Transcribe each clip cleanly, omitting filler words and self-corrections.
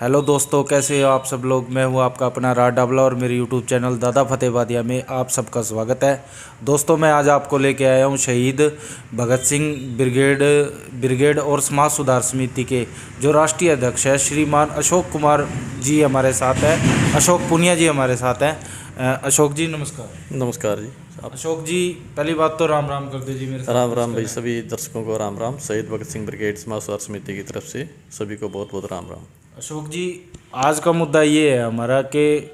Hello दोस्तों, कैसे हो आप सब लोग। मैं हूं आपका अपना राज डाबला और मेरे यूट्यूब चैनल दादा फतेहबादिया में आप सबका स्वागत है। दोस्तों, मैं आज आपको लेके आया हूं शहीद भगत सिंह ब्रिगेड और समाज सुधार समिति के जो राष्ट्रीय अध्यक्ष है श्रीमान अशोक कुमार जी हमारे साथ हैं। अशोक पुनिया जी हमारे साथ हैं। अशोक जी नमस्कार। नमस्कार जी। अशोक जी, पहली बात तो राम राम कर दीजिए मेरे साथ। राम राम भाई, सभी दर्शकों को राम राम। शहीद भगत सिंह ब्रिगेड समाज सुधार समिति की तरफ से सभी को बहुत बहुत राम राम। अशोक जी, आज का मुद्दा ये है हमारा कि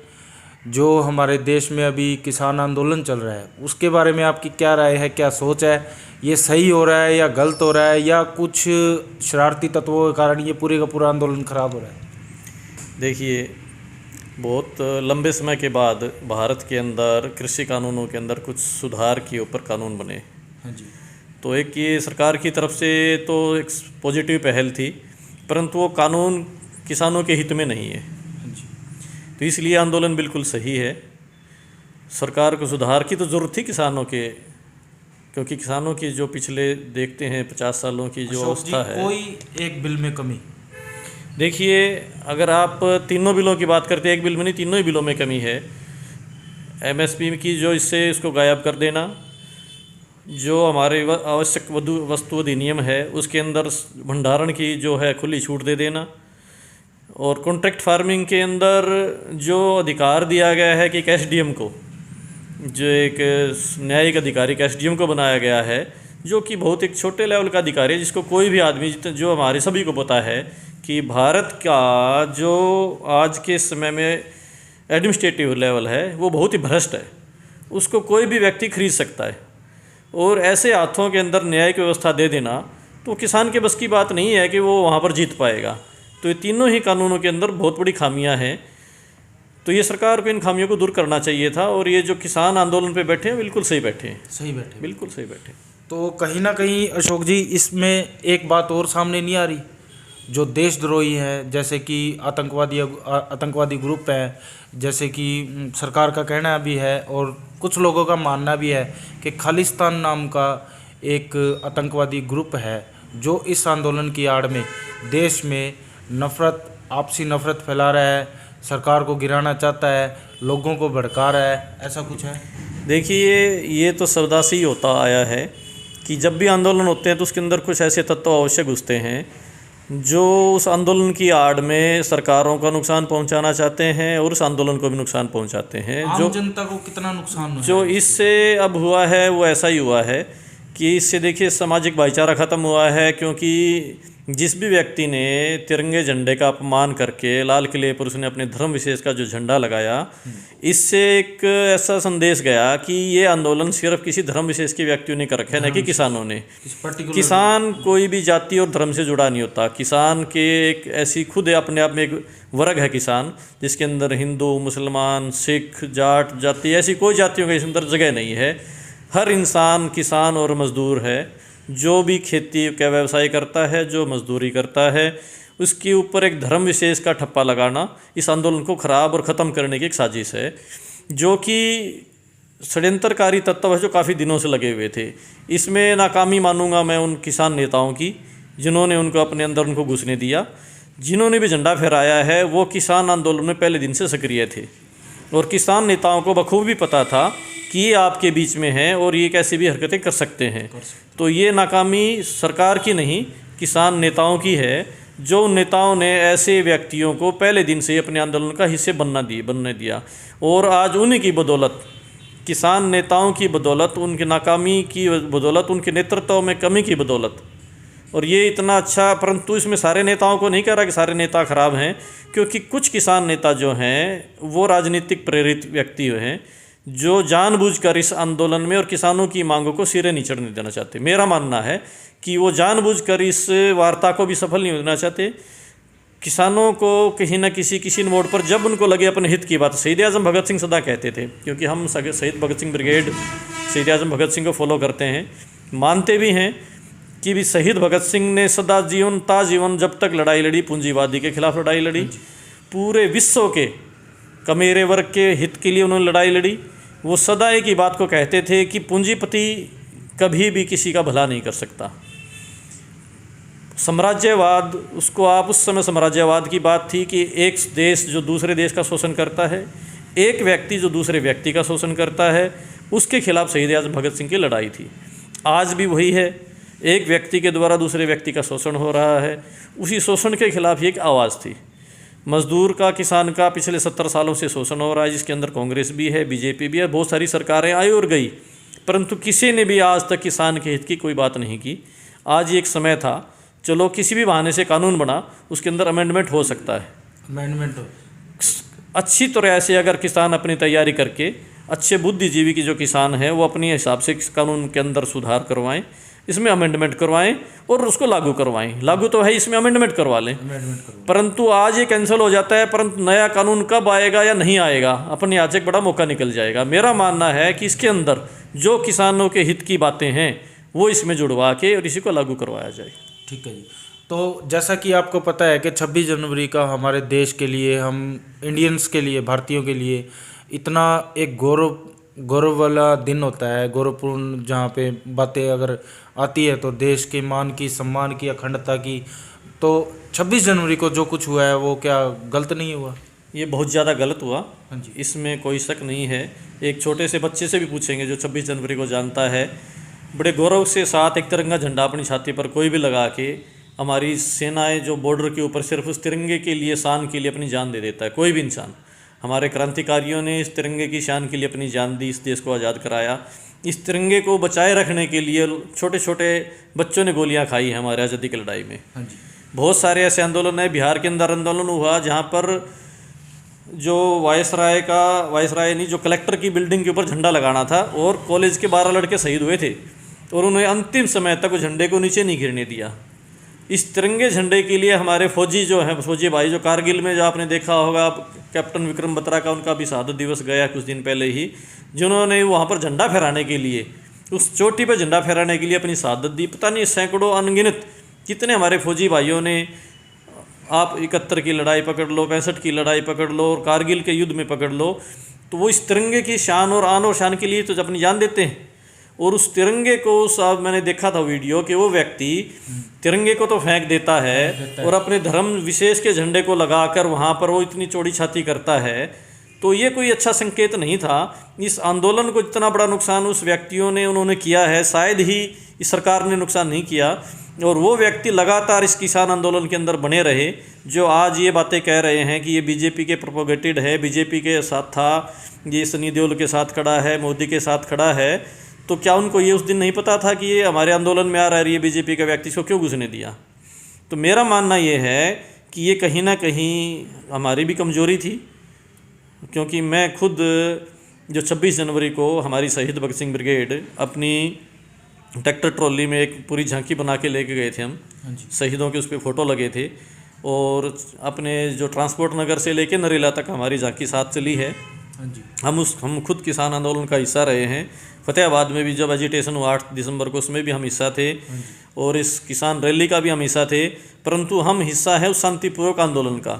जो हमारे देश में अभी किसान आंदोलन चल रहा है उसके बारे में आपकी क्या राय है, क्या सोच है। ये सही हो रहा है या गलत हो रहा है, या कुछ शरारती तत्वों के कारण ये पूरे का पूरा आंदोलन खराब हो रहा है। देखिए, बहुत लंबे समय के बाद भारत के अंदर कृषि कानूनों के अंदर कुछ सुधार के ऊपर कानून बने। हाँ जी। तो एक ये सरकार की तरफ से तो एक पॉजिटिव पहल थी, परंतु वो कानून किसानों के हित में नहीं है। हाँ जी। तो इसलिए आंदोलन बिल्कुल सही है। सरकार को सुधार की तो ज़रूरत थी किसानों के, क्योंकि किसानों की जो पिछले देखते हैं 50 सालों की जो अवस्था है। कोई एक बिल में कमी, देखिए, अगर आप तीनों बिलों की बात करते हैं, एक बिल में नहीं तीनों ही बिलों में कमी है। एमएसपी की जो इससे इसको गायब कर देना, जो हमारे आवश्यक वस्तु अधिनियम है उसके अंदर भंडारण की जो है खुली छूट दे देना, और कॉन्ट्रैक्ट फार्मिंग के अंदर जो अधिकार दिया गया है कि एक एसडीएम को, जो एक न्यायिक अधिकारी का एसडीएम को बनाया गया है, जो कि बहुत एक छोटे लेवल का अधिकारी है, जिसको कोई भी आदमी, जो हमारे सभी को पता है कि भारत का जो आज के समय में एडमिनिस्ट्रेटिव लेवल है वो बहुत ही भ्रष्ट है। उसको कोई भी व्यक्ति खरीद सकता है, और ऐसे हाथों के अंदर न्यायिक व्यवस्था दे देना तो किसान के बस की बात नहीं है कि वो वहाँ पर जीत पाएगा। तो ये तीनों ही कानूनों के अंदर बहुत बड़ी खामियां हैं। तो ये सरकार को इन खामियों को दूर करना चाहिए था, और ये जो किसान आंदोलन पे बैठे हैं बिल्कुल सही बैठे हैं। सही बैठे, बिल्कुल सही बैठे। तो कहीं ना कहीं अशोक जी, इसमें एक बात और सामने नहीं आ रही। जो देशद्रोही हैं, जैसे कि आतंकवादी ग्रुप हैं, जैसे कि सरकार का कहना भी है और कुछ लोगों का मानना भी है कि खालिस्तान नाम का एक आतंकवादी ग्रुप है जो इस आंदोलन की आड़ में देश में नफ़रत, आपसी नफ़रत फैला रहा है, सरकार को गिराना चाहता है, लोगों को भड़का रहा है, ऐसा कुछ है। देखिए, ये तो सदा से ही होता आया है कि जब भी आंदोलन होते हैं तो उसके अंदर कुछ ऐसे तत्व अवश्य घुसते हैं जो उस आंदोलन की आड़ में सरकारों का नुकसान पहुंचाना चाहते हैं और उस आंदोलन को भी नुकसान पहुंचाते हैं। आम जनता को कितना नुकसान हुआ जो इससे अब हुआ है वो ऐसा ही हुआ है कि इससे देखिए सामाजिक भाईचारा ख़त्म हुआ है, क्योंकि जिस भी व्यक्ति ने तिरंगे झंडे का अपमान करके लाल किले पर उसने अपने धर्म विशेष का जो झंडा लगाया, इससे एक ऐसा संदेश गया कि ये आंदोलन सिर्फ किसी धर्म विशेष के व्यक्तियों ने कर रखा है, न कि किसानों ने। किसान कोई भी जाति और धर्म से जुड़ा नहीं होता। किसान के एक ऐसी खुद अपने आप में एक वर्ग है किसान, जिसके अंदर हिंदू, मुसलमान, सिख, जाट जाति ऐसी कोई जातियों के अंदर जगह नहीं है। हर इंसान किसान और मजदूर है। जो भी खेती का व्यवसाय करता है, जो मजदूरी करता है, उसके ऊपर एक धर्म विशेष का ठप्पा लगाना इस आंदोलन को ख़राब और ख़त्म करने की एक साजिश है, जो कि षड्यंत्रकारी तत्व है जो काफ़ी दिनों से लगे हुए थे। इसमें नाकामी मानूंगा मैं उन किसान नेताओं की जिन्होंने उनको अपने अंदर उनको घुसने दिया। जिन्होंने भी झंडा फहराया है वो किसान आंदोलन में पहले दिन से सक्रिय थे, और किसान नेताओं को बखूबी पता था कि ये आपके बीच में हैं और ये कैसे भी हरकतें कर सकते हैं। तो ये नाकामी सरकार की नहीं, किसान नेताओं की है, जो नेताओं ने ऐसे व्यक्तियों को पहले दिन से ही अपने आंदोलन का हिस्से बनने दिया। और आज उन्हीं की बदौलत, किसान नेताओं की बदौलत, उनकी नाकामी की बदौलत, उनके नेतृत्व में कमी की बदौलत, और ये इतना अच्छा। परंतु इसमें सारे नेताओं को नहीं कह रहा कि सारे नेता खराब हैं, क्योंकि कुछ किसान नेता जो हैं वो राजनीतिक प्रेरित व्यक्ति हैं, जो जानबूझकर इस आंदोलन में और किसानों की मांगों को सिरे नहीं चढ़ने देना चाहते। मेरा मानना है कि वो जानबूझकर इस वार्ता को भी सफल नहीं होना चाहते। किसानों को कहीं ना किसी मोड़ पर जब उनको लगे अपने हित की बात, शहीद आज़म भगत सिंह सदा कहते थे, क्योंकि हम शहीद भगत सिंह ब्रिगेड शहीद आज़म भगत सिंह को फॉलो करते हैं, मानते भी हैं कि भी शहीद भगत सिंह ने सदा जीवन जब तक लड़ाई लड़ी, पूंजीवादी के खिलाफ लड़ाई लड़ी, पूरे विश्व के कमेरे वर्ग के हित के लिए उन्होंने लड़ाई लड़ी। वो सदा एक ही बात को कहते थे कि पूंजीपति कभी भी किसी का भला नहीं कर सकता। साम्राज्यवाद, उसको आप उस समय साम्राज्यवाद की बात थी कि एक देश जो दूसरे देश का शोषण करता है, एक व्यक्ति जो दूसरे व्यक्ति का शोषण करता है, उसके खिलाफ शहीद आज़म भगत सिंह की लड़ाई थी। आज भी वही है, एक व्यक्ति के द्वारा दूसरे व्यक्ति का शोषण हो रहा है, उसी शोषण के खिलाफ एक आवाज़ थी। मजदूर का, किसान का पिछले 70 सालों से शोषण हो रहा है, जिसके अंदर कांग्रेस भी है, बीजेपी भी है, बहुत सारी सरकारें आई और गई, परंतु किसी ने भी आज तक किसान के हित की कोई बात नहीं की। आज एक समय था, चलो किसी भी बहाने से कानून बना, उसके अंदर अमेंडमेंट हो सकता है। अमेंडमेंट अच्छी तरह से अगर किसान अपनी तैयारी करके, अच्छे बुद्धिजीवी की जो किसान है वो अपने हिसाब से कानून के अंदर सुधार करवाएं, इसमें अमेंडमेंट करवाएं और उसको लागू करवाएं। लागू तो है, इसमें अमेंडमेंट करवा लें। परंतु आज ये कैंसिल हो जाता है, परंतु नया कानून कब आएगा या नहीं आएगा, अपने हाथ से एक बड़ा मौका निकल जाएगा। मेरा मानना है कि इसके अंदर जो किसानों के हित की बातें हैं वो इसमें जुड़वा के और इसी को लागू करवाया जाए। ठीक है जी। तो जैसा कि आपको पता है कि 26 जनवरी का हमारे देश के लिए, हम इंडियंस के लिए, भारतीयों के लिए इतना एक गौरव वाला दिन होता है, गौरवपूर्ण, जहाँ पे बातें अगर आती है तो देश के मान की, सम्मान की, अखंडता की। तो 26 जनवरी को जो कुछ हुआ है वो क्या गलत नहीं हुआ? ये बहुत ज़्यादा गलत हुआ, हाँ जी। इसमें कोई शक नहीं है। एक छोटे से बच्चे से भी पूछेंगे जो 26 जनवरी को जानता है, बड़े गौरव से साथ एक तिरंगा झंडा अपनी छाती पर कोई भी लगा के, हमारी सेनाएं जो बॉर्डर के ऊपर सिर्फ उस तिरंगे के लिए, शान के लिए अपनी जान दे देता है। कोई भी इंसान, हमारे क्रांतिकारियों ने इस तिरंगे की शान के लिए अपनी जान दी, इस देश को आज़ाद कराया। इस तिरंगे को बचाए रखने के लिए छोटे छोटे बच्चों ने गोलियां खाई हैं हमारे आज़ादी की लड़ाई में। हाँ जी। बहुत सारे ऐसे आंदोलन है, बिहार के अंदर आंदोलन हुआ जहाँ पर जो वायसराय नहीं, जो कलेक्टर की बिल्डिंग के ऊपर झंडा लगाना था और कॉलेज के 12 लड़के शहीद हुए थे और उन्होंने अंतिम समय तक उस झंडे को नीचे नहीं गिरने दिया। इस तिरंगे झंडे के लिए हमारे फौजी जो हैं, फौजी भाई जो कारगिल में, जो आपने देखा होगा कैप्टन विक्रम बत्रा का, उनका भी शहादत दिवस गया कुछ दिन पहले ही, जिन्होंने वहाँ पर झंडा फहराने के लिए, उस चोटी पर झंडा फहराने के लिए अपनी शहादत दी। पता नहीं सैकड़ों, अनगिनत कितने हमारे फौजी भाइयों ने, आप 71 की लड़ाई पकड़ लो, 65 की लड़ाई पकड़ लो और कारगिल के युद्ध में पकड़ लो, तो वो इस तिरंगे की शान और आन और शान के लिए तो अपनी जान देते हैं। और उस तिरंगे को, साहब मैंने देखा था वीडियो कि वो व्यक्ति तिरंगे को तो फेंक देता है और अपने धर्म विशेष के झंडे को लगाकर वहाँ पर वो इतनी चौड़ी छाती करता है। तो ये कोई अच्छा संकेत नहीं था। इस आंदोलन को इतना बड़ा नुकसान उस व्यक्तियों ने, उन्होंने किया है, शायद ही इस सरकार ने नुकसान नहीं किया। और वो व्यक्ति लगातार इस किसान आंदोलन के अंदर बने रहे, जो आज ये बातें कह रहे हैं कि ये बीजेपी के प्रोपोगेटेड है, बीजेपी के साथ था, ये सनी देओल के साथ खड़ा है, मोदी के साथ खड़ा है। तो क्या उनको ये उस दिन नहीं पता था कि ये हमारे आंदोलन में आ रहा है, ये बीजेपी का व्यक्ति, इसको क्यों घुसने दिया? तो मेरा मानना ये है कि ये कहीं ना कहीं हमारी भी कमजोरी थी, क्योंकि मैं खुद जो 26 जनवरी को हमारी शहीद भगत सिंह ब्रिगेड अपनी ट्रैक्टर ट्रॉली में एक पूरी झांकी बना के लेके गए थे हम, शहीदों के उस पर फ़ोटो लगे थे, और अपने जो ट्रांसपोर्ट नगर से लेके नरेला तक हमारी झांकी साथ चली है। हम खुद किसान आंदोलन का हिस्सा रहे हैं। फतेहाबाद में भी जब एजिटेशन हुआ 8 दिसंबर को, उसमें भी हम हिस्सा थे, और इस किसान रैली का भी हम हिस्सा थे। परंतु हम हिस्सा है उस शांतिपूर्वक आंदोलन का,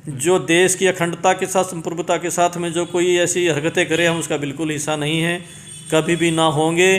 जो देश की अखंडता के साथ, संप्रभुता के साथ में जो कोई ऐसी हरकतें करे, हम उसका बिल्कुल हिस्सा नहीं है, कभी भी ना होंगे।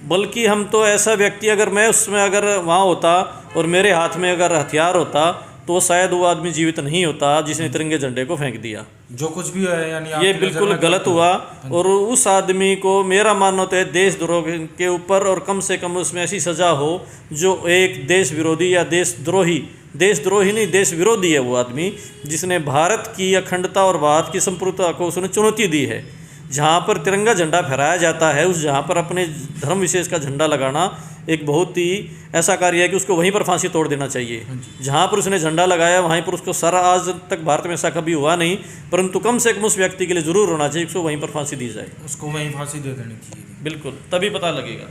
बल्कि हम तो ऐसा व्यक्ति, अगर मैं उसमें अगर वहाँ होता और मेरे हाथ में अगर हथियार होता, तो शायद वो आदमी जीवित नहीं होता जिसने तिरंगे झंडे को फेंक दिया। जो कुछ भी है यानी ये बिल्कुल गलत हुआ। और उस आदमी को, मेरा मानना तो है, देशद्रोह के ऊपर और कम से कम उसमें ऐसी सज़ा हो जो एक देश विरोधी या देशद्रोही नहीं, देश विरोधी है वो आदमी, जिसने भारत की अखंडता और भारत की संप्रभुता को उसने चुनौती दी है। जहाँ पर तिरंगा झंडा फहराया जाता है, उस जहाँ पर अपने धर्म विशेष का झंडा लगाना एक बहुत ही ऐसा कार्य है कि उसको वहीं पर फांसी तोड़ देना चाहिए। जहाँ पर उसने झंडा लगाया वहीं पर उसको सारा, आज तक भारत में ऐसा कभी हुआ नहीं, परंतु कम से कम उस व्यक्ति के लिए ज़रूर होना चाहिए, उसको वहीं पर फांसी दी जाए, उसको वहीं फांसी दे देनी चाहिए। बिल्कुल, तभी पता लगेगा।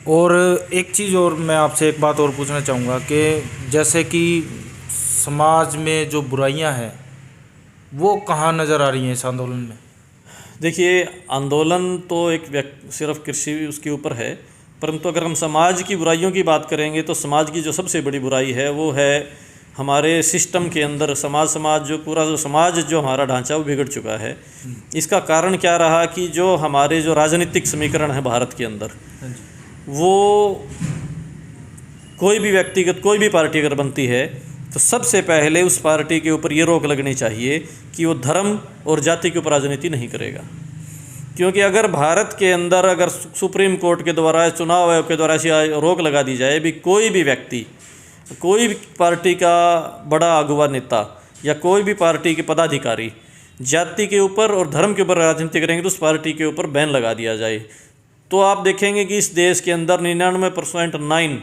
और एक चीज़ और मैं आपसे एक बात और पूछना चाहूँगा कि जैसे कि समाज में जो बुराइयाँ हैं वो कहाँ नज़र आ रही हैं इस आंदोलन में? देखिए, आंदोलन तो एक सिर्फ कृषि उसके ऊपर है, परंतु अगर हम समाज की बुराइयों की बात करेंगे तो समाज की जो सबसे बड़ी बुराई है वो है हमारे सिस्टम के अंदर समाज जो पूरा जो समाज जो हमारा ढांचा वो बिगड़ चुका है। इसका कारण क्या रहा कि जो हमारे जो राजनीतिक समीकरण है भारत के अंदर, वो कोई भी व्यक्तिगत कोई भी पार्टी अगर बनती है तो सबसे पहले उस पार्टी के ऊपर ये रोक लगनी चाहिए कि वो धर्म और जाति के ऊपर राजनीति नहीं करेगा। क्योंकि अगर भारत के अंदर अगर सुप्रीम कोर्ट के द्वारा, चुनाव आयोग के द्वारा ऐसी रोक लगा दी जाए भी कोई भी व्यक्ति, कोई भी पार्टी का बड़ा अगुवा नेता या कोई भी पार्टी के पदाधिकारी जाति के ऊपर और धर्म के ऊपर राजनीति करेंगे तो उस पार्टी के ऊपर बैन लगा दिया जाए, तो आप देखेंगे कि इस देश के अंदर 99.9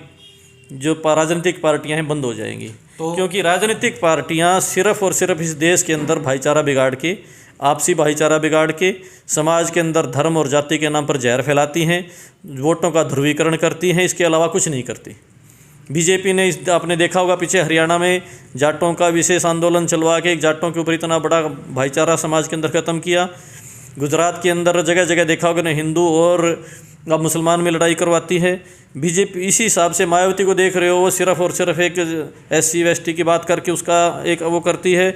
जो राजनीतिक पार्टियां हैं बंद हो जाएंगी। तो क्योंकि राजनीतिक पार्टियां सिर्फ और सिर्फ इस देश के अंदर भाईचारा बिगाड़ के, आपसी भाईचारा बिगाड़ के, समाज के अंदर धर्म और जाति के नाम पर जहर फैलाती हैं, वोटों का ध्रुवीकरण करती हैं, इसके अलावा कुछ नहीं करती। बीजेपी ने आपने देखा होगा पीछे हरियाणा में जाटों का विशेष आंदोलन चलवा के एक जाटों के ऊपर इतना बड़ा भाईचारा समाज के अंदर ख़त्म किया। गुजरात के अंदर जगह जगह देखा होगा ना हिंदू और अब मुसलमान में लड़ाई करवाती है बीजेपी। इसी हिसाब से मायावती को देख रहे हो, वो सिर्फ और सिर्फ एक SC ST की बात करके उसका एक वो करती है।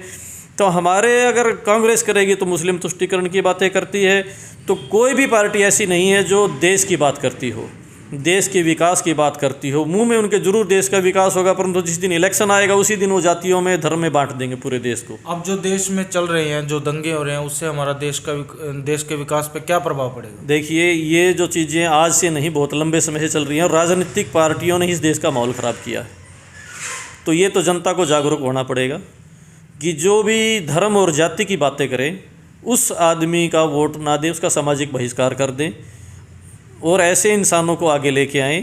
तो हमारे अगर कांग्रेस करेगी तो मुस्लिम तुष्टीकरण की बातें करती है। तो कोई भी पार्टी ऐसी नहीं है जो देश की बात करती हो, देश के विकास की बात करती हो। मुंह में उनके जरूर देश का विकास होगा, परंतु जिस दिन इलेक्शन आएगा उसी दिन वो जातियों में, धर्म में बांट देंगे पूरे देश को। अब जो देश में चल रहे हैं, जो दंगे हो रहे हैं, उससे हमारा देश के विकास पे क्या प्रभाव पड़ेगा? देखिए, ये जो चीज़ें आज से नहीं बहुत लंबे समय से चल रही हैं और राजनीतिक पार्टियों ने इस देश का माहौल ख़राब किया है। तो ये तो जनता को जागरूक होना पड़ेगा कि जो भी धर्म और जाति की बातें करे उस आदमी का वोट ना दें, उसका सामाजिक बहिष्कार कर दें और ऐसे इंसानों को आगे लेके आएँ।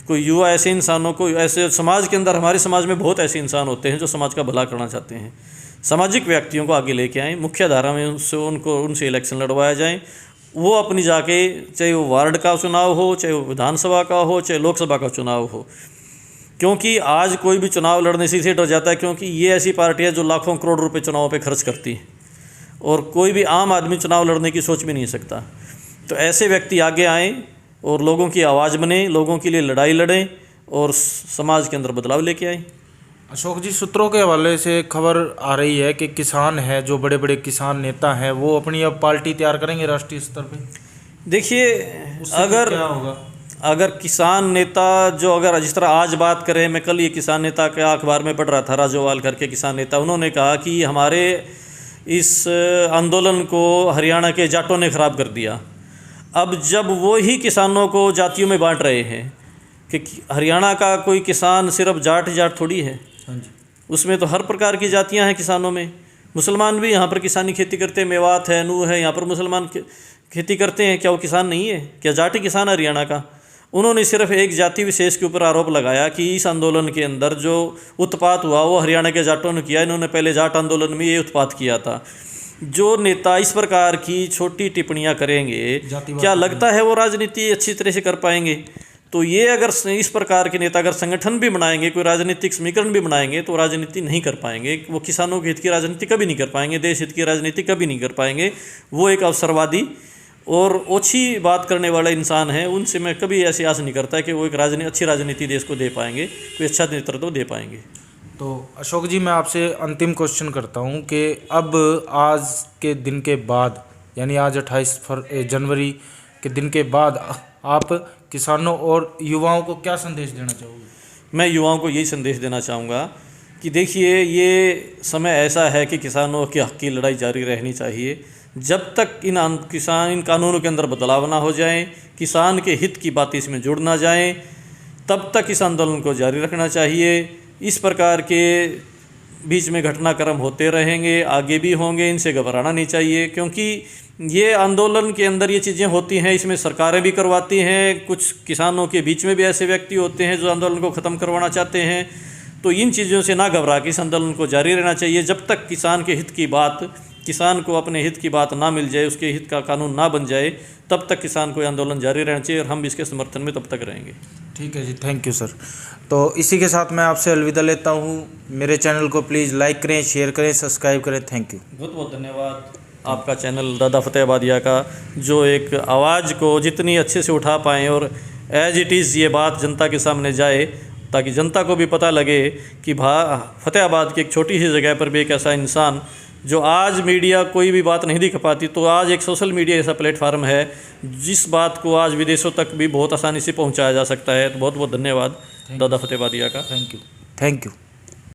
कोई युवा ऐसे इंसानों को, ऐसे समाज के अंदर, हमारे समाज में बहुत ऐसे इंसान होते हैं जो समाज का भला करना चाहते हैं, सामाजिक व्यक्तियों को आगे लेके आएँ, मुख्य धारा में उनसे इलेक्शन लड़वाया जाए। वो अपनी जाके, चाहे वो वार्ड का चुनाव हो, चाहे वो विधानसभा का हो, चाहे लोकसभा का चुनाव हो। क्योंकि आज कोई भी चुनाव लड़ने से डर जाता है, क्योंकि ये ऐसी पार्टी है जो लाखों करोड़ रुपए चुनाव पे खर्च करती है और कोई भी आम आदमी चुनाव लड़ने की सोच भी नहीं सकता। तो ऐसे व्यक्ति आगे आएँ और लोगों की आवाज़ बने, लोगों के लिए लड़ाई लड़ें और समाज के अंदर बदलाव लेके आएँ। अशोक जी, सूत्रों के हवाले से खबर आ रही है कि किसान है, जो बड़े बड़े किसान नेता हैं, वो अपनी अब पार्टी तैयार करेंगे राष्ट्रीय स्तर पे। देखिए, अगर क्या होगा, अगर किसान नेता जो, अगर जिस तरह आज बात करें, मैं कल ये किसान नेता का अखबार में पढ़ रहा था, राजोवाल करके किसान नेता, उन्होंने कहा कि हमारे इस आंदोलन को हरियाणा के जाटों ने ख़राब कर दिया। अब जब वो ही किसानों को जातियों में बांट रहे हैं कि हरियाणा का कोई किसान सिर्फ जाट थोड़ी है, उसमें तो हर प्रकार की जातियां हैं किसानों में। मुसलमान भी यहाँ पर किसानी खेती करते हैं, मेवात है, नूह है, यहाँ पर मुसलमान खेती करते हैं। क्या वो किसान नहीं है? क्या जाट ही किसान है हरियाणा का? उन्होंने सिर्फ एक जाति विशेष के ऊपर आरोप लगाया कि इस आंदोलन के अंदर जो उत्पात हुआ वो हरियाणा के जाटों ने किया। इन्होंने पहले जाट आंदोलन में ये उत्पात किया था। जो नेता इस प्रकार की छोटी टिप्पणियां करेंगे, क्या लगता है वो राजनीति अच्छी तरह से कर पाएंगे? तो ये अगर इस प्रकार के नेता अगर संगठन भी बनाएंगे, कोई राजनीतिक समीकरण भी बनाएंगे, तो राजनीति नहीं कर पाएंगे। वो किसानों के हित की राजनीति कभी नहीं कर पाएंगे, देश हित की राजनीति कभी नहीं कर पाएंगे। वो एक अवसरवादी और ओछी बात करने वाला इंसान है। उनसे मैं कभी ऐसी आस नहीं करता कि वो एक अच्छी राजनीति देश को दे पाएंगे, कोई अच्छा नेतृत्व दे पाएंगे। तो अशोक जी, मैं आपसे अंतिम क्वेश्चन करता हूं कि अब आज के दिन के बाद, यानी आज 28 जनवरी के दिन के बाद आप किसानों और युवाओं को क्या संदेश देना चाहोगे? मैं युवाओं को यही संदेश देना चाहूँगा कि देखिए, ये समय ऐसा है कि किसानों के हक़ की लड़ाई जारी रहनी चाहिए। जब तक इन कानूनों के अंदर बदलाव ना हो जाए, किसान के हित की बात इसमें जुड़ ना जाए, तब तक इस आंदोलन को जारी रखना चाहिए। इस प्रकार के बीच में घटनाक्रम होते रहेंगे, आगे भी होंगे, इनसे घबराना नहीं चाहिए। क्योंकि ये आंदोलन के अंदर ये चीज़ें होती हैं, इसमें सरकारें भी करवाती हैं, कुछ किसानों के बीच में भी ऐसे व्यक्ति होते हैं जो आंदोलन को ख़त्म करवाना चाहते हैं। तो इन चीज़ों से ना घबरा के इस आंदोलन को जारी रहना चाहिए। जब तक किसान के हित की बात, किसान को अपने हित की बात ना मिल जाए, उसके हित का कानून ना बन जाए, तब तक किसान को आंदोलन जारी रहना चाहिए और हम इसके समर्थन में तब तक रहेंगे। ठीक है जी, थैंक यू सर। तो इसी के साथ मैं आपसे अलविदा लेता हूँ। मेरे चैनल को प्लीज़ लाइक करें, शेयर करें, सब्सक्राइब करें। Thank you. बहुत बहुत धन्यवाद आपका चैनल दादा फतेहाबादिया का, जो एक आवाज़ को जितनी अच्छे से उठा पाएँ और एज इट इज़ ये बात जनता के सामने जाए, ताकि जनता को भी पता लगे कि फतेहाबाद की एक छोटी सी जगह पर भी एक ऐसा इंसान जो आज मीडिया कोई भी बात नहीं दिख पाती, तो आज एक सोशल मीडिया ऐसा प्लेटफार्म है जिस बात को आज विदेशों तक भी बहुत आसानी से पहुंचाया जा सकता है। तो बहुत बहुत धन्यवाद। दादा फतेहबादिया का। Thank you. Thank you.